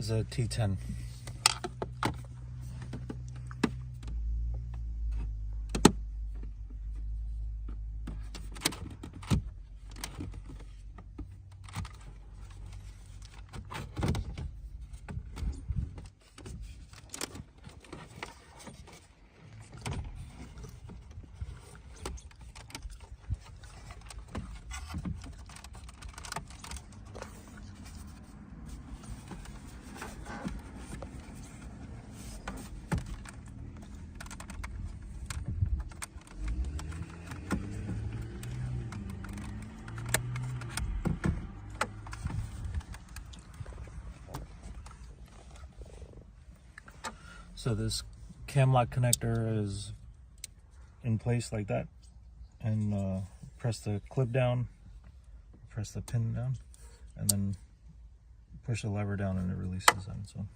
is a T10. So this cam lock connector is in place like that, and press the clip down, press the pin down, and then push the lever down and it releases on its own.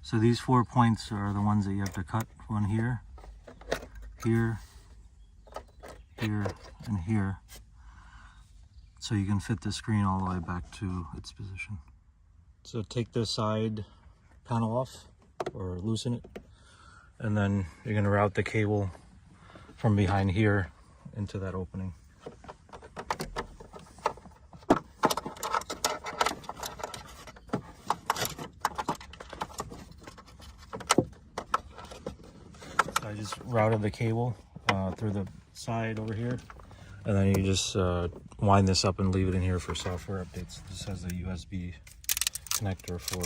So these 4 points are the ones that you have to cut. One here, here, here, and here, so you can fit the screen all the way back to its position. So take the side panel off or loosen it, and then you're going to route the cable from behind here into that opening. So I just routed the cable through the side over here, and then you just wind this up and leave it in here for software updates. This has a USB connector for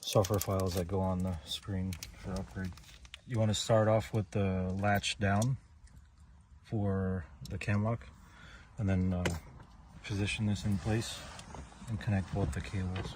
software files that go on the screen for upgrade. You want to start off with the latch down for the cam lock, and then position this in place and connect both the cables.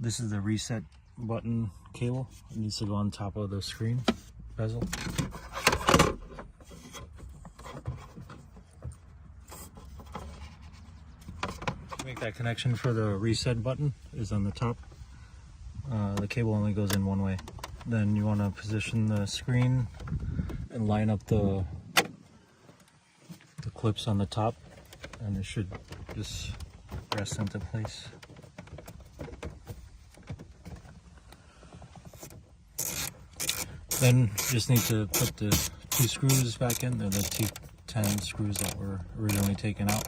This is the reset button cable. It needs to go on top of the screen bezel. To make that connection for the reset button is on the top. The cable only goes in one way. Then you want to position the screen and line up the clips on the top, and it should just rest into place. Then you just need to put the 2 screws back in. They're the T10 screws that were originally taken out.